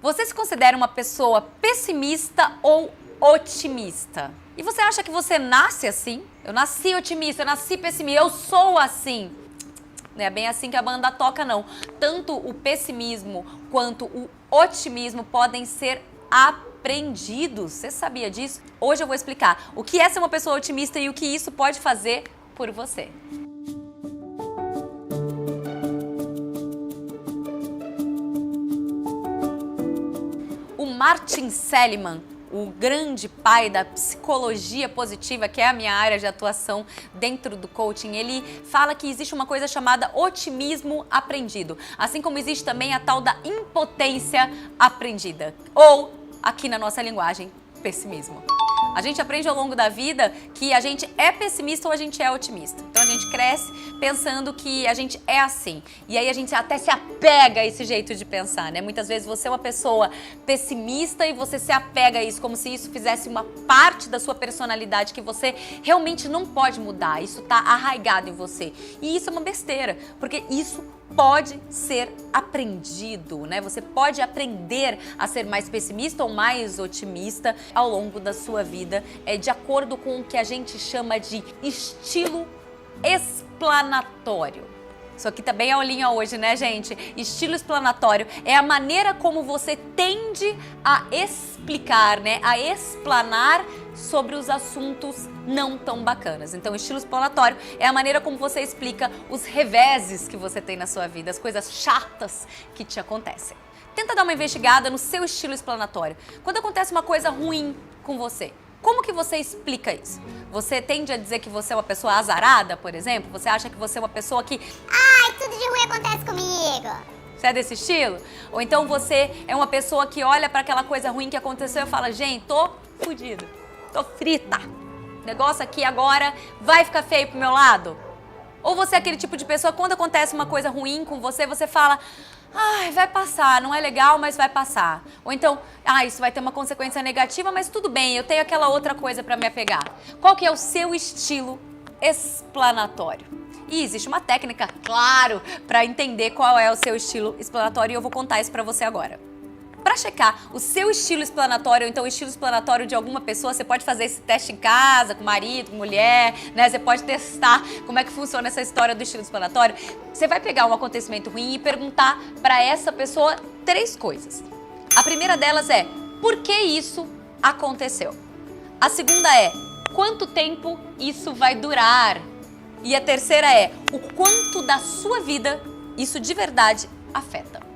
Você se considera uma pessoa pessimista ou otimista? E você acha que você nasce assim? Eu nasci otimista, eu nasci pessimista, eu sou assim. Não é bem assim que a banda toca, não. Tanto o pessimismo quanto o otimismo podem ser aprendidos. Você sabia disso? Hoje eu vou explicar o que é ser uma pessoa otimista e o que isso pode fazer por você. O Martin Seligman, o grande pai da psicologia positiva, que é a minha área de atuação dentro do coaching, ele fala que existe uma coisa chamada otimismo aprendido, assim como existe também a tal da impotência aprendida, ou, aqui na nossa linguagem, pessimismo. A gente aprende ao longo da vida que a gente é pessimista ou a gente é otimista. Então a gente cresce pensando que a gente é assim. E aí a gente até se apega a esse jeito de pensar, né? Muitas vezes você é uma pessoa pessimista e você se apega a isso como se isso fizesse uma parte da sua personalidade que você realmente não pode mudar. Isso tá arraigado em você. E isso é uma besteira, porque isso pode ser aprendido, né? Você pode aprender a ser mais pessimista ou mais otimista ao longo da sua vida, de acordo com o que a gente chama de estilo explanatório. Isso aqui tá bem aulinha hoje, né, gente? Estilo explanatório é a maneira como você tende a explicar, né? A explanar sobre os assuntos não tão bacanas. Então, estilo explanatório é a maneira como você explica os reveses que você tem na sua vida, as coisas chatas que te acontecem. Tenta dar uma investigada no seu estilo explanatório. Quando acontece uma coisa ruim com você, como que você explica isso? Você tende a dizer que você é uma pessoa azarada, por exemplo? Você acha que você é uma pessoa que... Ai, tudo de ruim acontece comigo. Você é desse estilo? Ou então você é uma pessoa que olha para aquela coisa ruim que aconteceu e fala, gente, tô fodida, tô frita. O negócio aqui agora vai ficar feio pro meu lado? Ou você é aquele tipo de pessoa, quando acontece uma coisa ruim com você, você fala... Ai, vai passar, não é legal, mas vai passar. Ou então, isso vai ter uma consequência negativa, mas tudo bem, eu tenho aquela outra coisa para me apegar. Qual que é o seu estilo explanatório? E existe uma técnica, claro, para entender qual é o seu estilo explanatório e eu vou contar isso para você agora. Para checar o seu estilo explanatório, ou então o estilo explanatório de alguma pessoa, você pode fazer esse teste em casa, com marido, com mulher, né? Você pode testar como é que funciona essa história do estilo explanatório. Você vai pegar um acontecimento ruim e perguntar para essa pessoa 3 coisas. A primeira delas é, por que isso aconteceu? A segunda é, quanto tempo isso vai durar? E a terceira é, o quanto da sua vida isso de verdade afeta?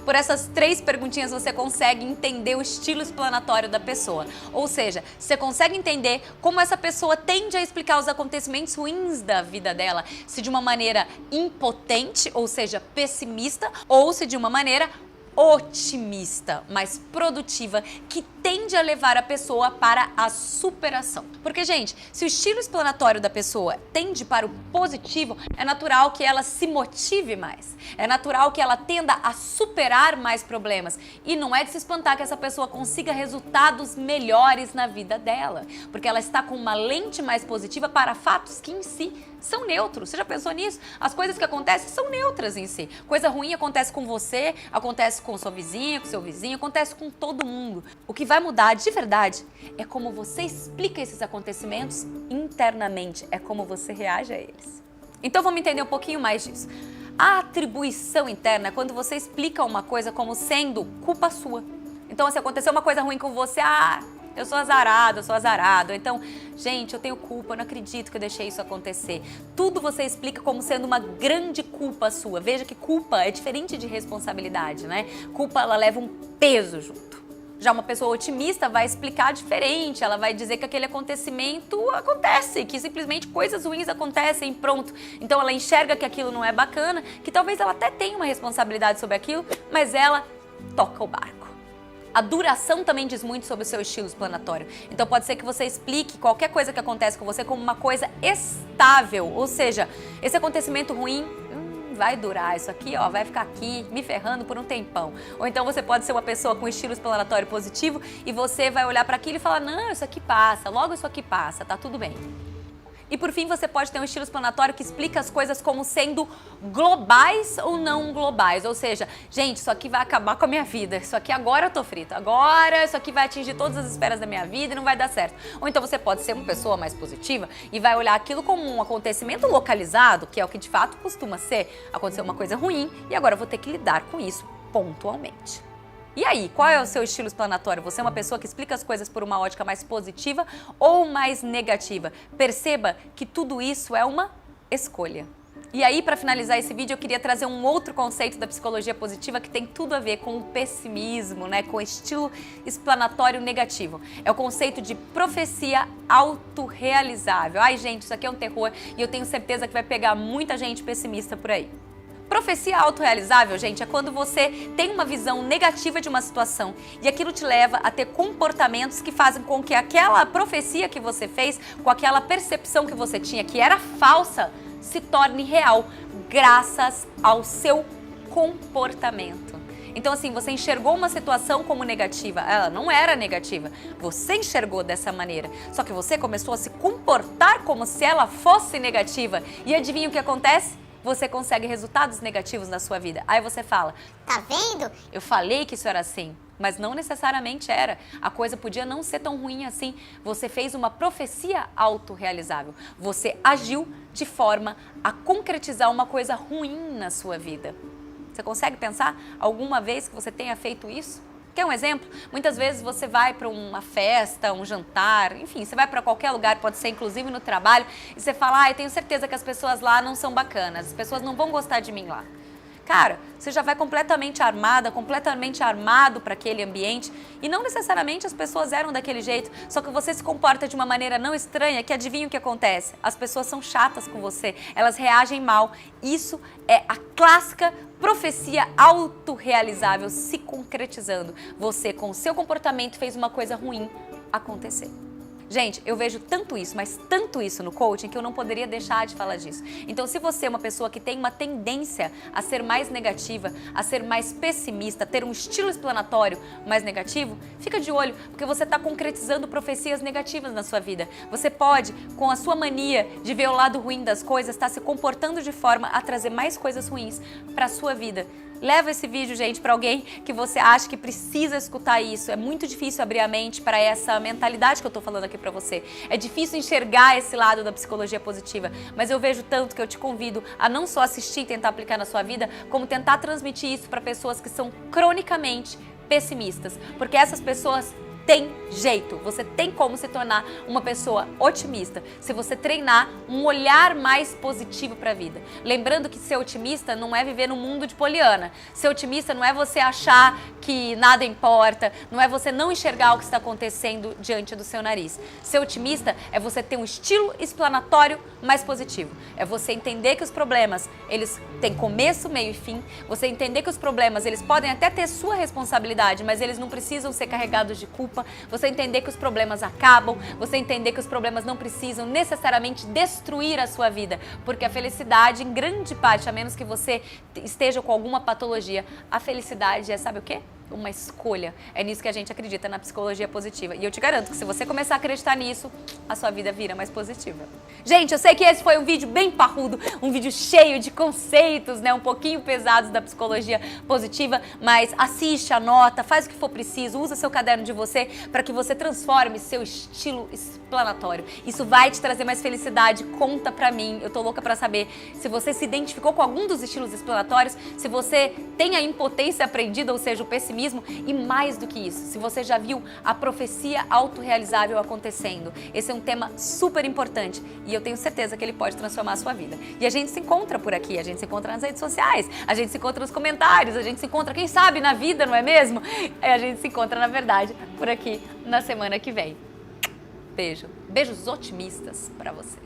Por essas 3 perguntinhas você consegue entender o estilo explanatório da pessoa. Ou seja, você consegue entender como essa pessoa tende a explicar os acontecimentos ruins da vida dela, se de uma maneira impotente, ou seja, pessimista, ou se de uma maneira otimista, mais produtiva, que tende a levar a pessoa para a superação. Porque, gente, se o estilo explanatório da pessoa tende para o positivo, é natural que ela se motive mais. É natural que ela tenda a superar mais problemas. E não é de se espantar que essa pessoa consiga resultados melhores na vida dela. Porque ela está com uma lente mais positiva para fatos que em si são neutros. Você já pensou nisso? As coisas que acontecem são neutras em si. Coisa ruim acontece com você, acontece com sua vizinha, com seu vizinho, acontece com todo mundo. O que vai mudar de verdade é como você explica esses acontecimentos internamente, é como você reage a eles. Então vamos entender um pouquinho mais disso. A atribuição interna é quando você explica uma coisa como sendo culpa sua. Então, se aconteceu uma coisa ruim com você, eu sou azarado, eu sou azarado. Então, gente, eu tenho culpa, eu não acredito que eu deixei isso acontecer. Tudo você explica como sendo uma grande culpa sua. Veja que culpa é diferente de responsabilidade, né? Culpa, ela leva um peso junto. Já uma pessoa otimista vai explicar diferente, ela vai dizer que aquele acontecimento acontece, que simplesmente coisas ruins acontecem, pronto. Então ela enxerga que aquilo não é bacana, que talvez ela até tenha uma responsabilidade sobre aquilo, mas ela toca o barco. A duração também diz muito sobre o seu estilo explanatório. Então pode ser que você explique qualquer coisa que acontece com você como uma coisa estável, ou seja, esse acontecimento ruim vai durar, isso aqui vai ficar aqui me ferrando por um tempão. Ou então você pode ser uma pessoa com estilo explanatório positivo e você vai olhar para aquilo e falar, não, isso aqui passa, logo isso aqui passa, tá tudo bem. E por fim, você pode ter um estilo explanatório que explica as coisas como sendo globais ou não globais. Ou seja, gente, isso aqui vai acabar com a minha vida. Isso aqui agora eu tô frito. Agora isso aqui vai atingir todas as esferas da minha vida e não vai dar certo. Ou então você pode ser uma pessoa mais positiva e vai olhar aquilo como um acontecimento localizado, que é o que de fato costuma ser. Aconteceu uma coisa ruim e agora eu vou ter que lidar com isso pontualmente. E aí, qual é o seu estilo explanatório? Você é uma pessoa que explica as coisas por uma ótica mais positiva ou mais negativa? Perceba que tudo isso é uma escolha. E aí, para finalizar esse vídeo, eu queria trazer um outro conceito da psicologia positiva que tem tudo a ver com o pessimismo, né? Com o estilo explanatório negativo. É o conceito de profecia autorrealizável. Ai, gente, isso aqui é um terror e eu tenho certeza que vai pegar muita gente pessimista por aí. Profecia autorrealizável, gente, é quando você tem uma visão negativa de uma situação e aquilo te leva a ter comportamentos que fazem com que aquela profecia que você fez, com aquela percepção que você tinha que era falsa, se torne real, graças ao seu comportamento. Então, assim, você enxergou uma situação como negativa, ela não era negativa, você enxergou dessa maneira, só que você começou a se comportar como se ela fosse negativa e adivinha o que acontece? Você consegue resultados negativos na sua vida. Aí você fala, Tá vendo? eu falei que isso era assim, mas não necessariamente era. A coisa podia não ser tão ruim assim. Você fez uma profecia autorrealizável. Você agiu de forma a concretizar uma coisa ruim na sua vida. Você consegue pensar alguma vez que você tenha feito isso? Quer um exemplo? Muitas vezes você vai para uma festa, um jantar, enfim, você vai para qualquer lugar, pode ser inclusive no trabalho, e você fala, eu tenho certeza que as pessoas lá não são bacanas, as pessoas não vão gostar de mim lá. Cara, você já vai completamente armada, completamente armado para aquele ambiente e não necessariamente as pessoas eram daquele jeito, só que você se comporta de uma maneira não estranha que adivinha o que acontece? As pessoas são chatas com você, elas reagem mal. Isso é a clássica profecia autorrealizável se concretizando. Você, com o seu comportamento, fez uma coisa ruim acontecer. Gente, eu vejo tanto isso, mas tanto isso no coaching que eu não poderia deixar de falar disso. Então, se você é uma pessoa que tem uma tendência a ser mais negativa, a ser mais pessimista, a ter um estilo explanatório mais negativo, fica de olho, porque você está concretizando profecias negativas na sua vida. Você pode, com a sua mania de ver o lado ruim das coisas, estar se comportando de forma a trazer mais coisas ruins para a sua vida. Leva esse vídeo, gente, para alguém que você acha que precisa escutar isso. É muito difícil abrir a mente para essa mentalidade que eu tô falando aqui para você. É difícil enxergar esse lado da psicologia positiva, mas eu vejo tanto que eu te convido a não só assistir e tentar aplicar na sua vida, como tentar transmitir isso para pessoas que são cronicamente pessimistas, porque essas pessoas tem jeito, você tem como se tornar uma pessoa otimista se você treinar um olhar mais positivo para a vida. Lembrando que ser otimista não é viver no mundo de Poliana. Ser otimista não é você achar que nada importa, não é você não enxergar o que está acontecendo diante do seu nariz. Ser otimista é você ter um estilo explanatório mais positivo. É você entender que os problemas, eles têm começo, meio e fim. Você entender que os problemas, eles podem até ter sua responsabilidade, mas eles não precisam ser carregados de culpa. Você entender que os problemas acabam, você entender que os problemas não precisam necessariamente destruir a sua vida, porque a felicidade, em grande parte, a menos que você esteja com alguma patologia, a felicidade é, sabe o quê? Uma escolha. É nisso que a gente acredita na psicologia positiva. E eu te garanto que se você começar a acreditar nisso, a sua vida vira mais positiva. Gente, eu sei que esse foi um vídeo bem parrudo, um vídeo cheio de conceitos, né, um pouquinho pesados da psicologia positiva, mas assiste, anota, faz o que for preciso, usa seu caderno de você para que você transforme seu estilo explanatório. Isso vai te trazer mais felicidade, conta pra mim. Eu tô louca pra saber se você se identificou com algum dos estilos explanatórios, se você tem a impotência aprendida, ou seja, o pessimismo, e mais do que isso, se você já viu a profecia autorrealizável acontecendo. Esse é um tema super importante e eu tenho certeza que ele pode transformar a sua vida. E a gente se encontra por aqui, a gente se encontra nas redes sociais, a gente se encontra nos comentários, a gente se encontra, quem sabe, na vida, não é mesmo? A gente se encontra, na verdade, por aqui na semana que vem. Beijo. Beijos otimistas pra você.